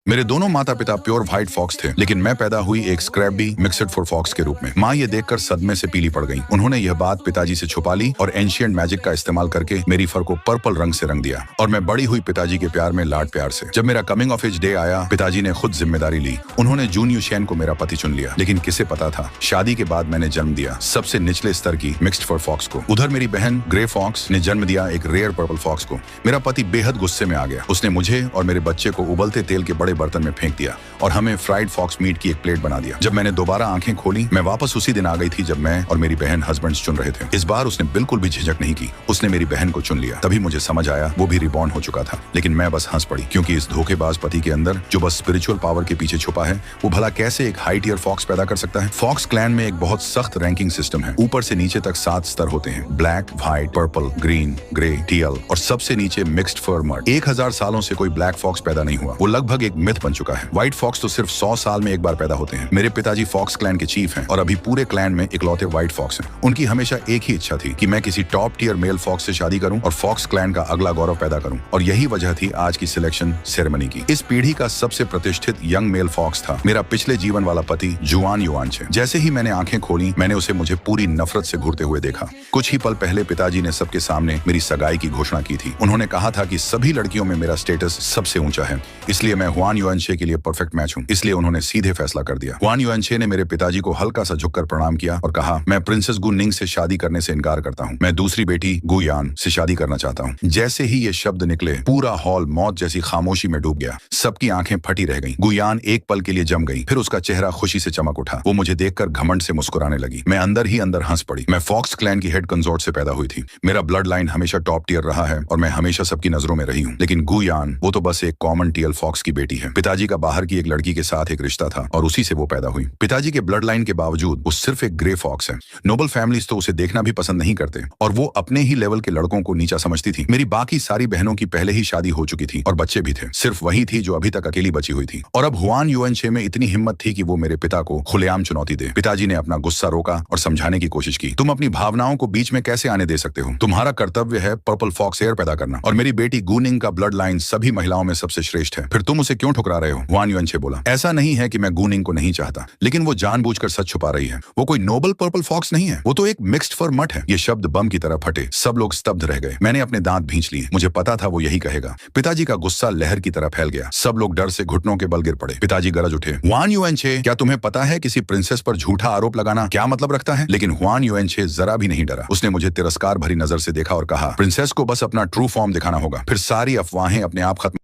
मेरे दोनों माता पिता प्योर व्हाइट फॉक्स थे, लेकिन मैं पैदा हुई एक स्क्रैबी मिक्सड फॉर फॉक्स के रूप में। माँ ये देखकर सदमे से पीली पड़ गई। उन्होंने यह बात पिताजी से छुपा ली और एंशिएंट मैजिक का इस्तेमाल करके मेरी फर को पर्पल रंग से रंग दिया और मैं बड़ी हुई पिताजी के प्यार में लाड प्यार से। जब मेरा कमिंग ऑफ एज डे आया, पिताजी ने खुद जिम्मेदारी ली। उन्होंने जून यूशेन को मेरा पति चुन लिया, लेकिन किसे पता था शादी के बाद मैंने जन्म दिया सबसे निचले स्तर की मिक्स्ड फर फॉक्स को। उधर मेरी बहन ग्रे फॉक्स ने जन्म दिया एक रेयर पर्पल फॉक्स को। मेरा पति बेहद गुस्से में आ गया। उसने मुझे और मेरे बच्चे को उबलते तेल के बड़े बर्तन में फेंक दिया और हमें फ्राइड फॉक्स मीट की एक प्लेट बना दिया। जब मैंने दोबारा आंखें खोली, मैं वापस उसी दिन आ गई थी जब मैं और मेरी बहन हस्बैंड्स चुन रहे थे। इस बार उसने बिल्कुल भी झिझक नहीं की। उसने मेरी बहन को चुन लिया। तभी मुझे समझ आया वो भी रिबॉर्न हो चुका था, लेकिन मैं बस हंस पड़ी, क्योंकि इस धोखेबाज पति के अंदर जो बस स्पिरिचुअल पावर के पीछे छुपा है, वो भला कैसे एक हाई टियर फॉक्स पैदा कर सकता है। फॉक्स क्लैन में एक बहुत सख्त रैंकिंग सिस्टम है। ऊपर से नीचे तक 7 स्तर होते हैं: black, white, purple, green, grey, TL और सबसे नीचे मिक्स्ड फर मर्ड। 1000 सालों से कोई ब्लैक फॉक्स पैदा नहीं हुआ। वो लगभग एक मिथ बन चुका है। व्हाइट फॉक्स तो सिर्फ 100 साल में एक बार पैदा होते हैं। मेरे पिताजी फॉक्स क्लैन के चीफ हैं और अभी पूरे क्लैन में इकलौते व्हाइट फॉक्स हैं। उनकी हमेशा एक ही इच्छा थी कि मैं किसी टॉप टियर मेल फॉक्स से शादी करूं और फॉक्स क्लैन का अगला गौरव पैदा करूं, और यही वजह थी आज की सिलेक्शन सेरेमनी की। इस पीढ़ी का सबसे प्रतिष्ठित यंग मेल फॉक्स था मेरा पिछले जीवन वाला पति जुआन युआनचे। जैसे ही मैंने आंखें खोली, मैंने उसे मुझे पूरी नफरत से घूरते हुए देखा। कुछ ही पल पहले पिताजी ने सबके सामने मेरी सगाई की घोषणा की थी। उन्होंने कहा था कि सभी लड़कियों में मेरा स्टेटस सबसे ऊंचा है, इसलिए मैं हुआन युआनचे के लिए परफेक्ट मैच हूं। इसलिए उन्होंने सीधे फैसला कर दिया। हुआन युआनचे ने मेरे पिताजी को हल्का सा झुककर प्रणाम किया और कहा, मैं प्रिंसेस गु निंग से शादी करने से इनकार करता हूँ। मैं दूसरी बेटी गु यान से शादी करना चाहता हूँ। जैसे ही ये शब्द निकले, पूरा हॉल मौत जैसी खामोशी में डूब गया। सबकी आंखें फटी रह गईं। गु यान एक पल के लिए जम गई, फिर उसका चेहरा खुशी से चमक उठा। वो मुझे देखकर घमंड से मुस्कुराने लगी। मैं अंदर ही अंदर हंस पड़ी। मैं फॉक्स क्लैन की हेड कंसोर्ट से पैदा हुई थी। मेरा ब्लड लाइन हमेशा टॉप टियर रहा है और मैं हमेशा सबकी नजरों में रही हूँ। लेकिन गु यान, वो तो बस एक कॉमन टीएल फॉक्स की बेटी है। पिताजी का बाहर की एक लड़की के साथ एक रिश्ता था और उसी से वो पैदा हुई। पिताजी के ब्लड लाइन के बावजूद वो सिर्फ एक ग्रे फॉक्स है। नोबल फैमिलीज तो उसे देखना भी पसंद नहीं करते और वो अपने ही लेवल के लड़कों को नीचा समझती थी। मेरी बाकी सारी बहनों की पहले ही शादी हो चुकी थी और बच्चे भी थे। सिर्फ वही थी जो अभी तक अकेली बची हुई थी। और अब हुआन युआनचे में इतनी हिम्मत थी कि वो मेरे पिता को खुलेआम चुनौती दे। पिताजी ने अपना गुस्सा रोका और समझाने की कोशिश की। तुम अपनी भावनाओं को बीच में कैसे आने दे सकते हो? तुम्हारा कर्तव्य है पर्पल फॉक्स एयर पैदा करना, और मेरी बेटी गु निंग का ब्लड लाइन सभी महिलाओं में सबसे श्रेष्ठ है। फिर तुम उसे क्यों ठुकरा रहे हो? हुआन युआनचे बोला। ऐसा नहीं है कि मैं गु निंग को नहीं चाहता, लेकिन वो जानबूझकर सच छुपा रही है। वो कोई नोबल पर्पल फॉक्स नहीं है, वो तो एक मिक्स्ड फर मट है। ये शब्द बम की तरह फटे। सब लोग स्तब्ध रह गए। मैंने अपने दांत भींच लिए। मुझे पता था वो यही कहेगा। पिताजी का गुस्सा लहर की तरह फैल गया। सब लोग डर से घुटनों के बल गिर पड़े। पिताजी गरज उठे, हुआन युआनचे, क्या तुम्हें पता है किसी प्रिंसेस पर झूठा आरोप लगाना क्या मतलब रखता है? लेकिन हुआन युआनचे जरा भी नहीं डरा। उसने मुझे तिरस्कार भरी नजर से देखा और कहा, प्रिंसेस को बस अपना ट्रू फॉर्म दिखाना होगा, फिर सारी अफवाहें अपने आप खत्म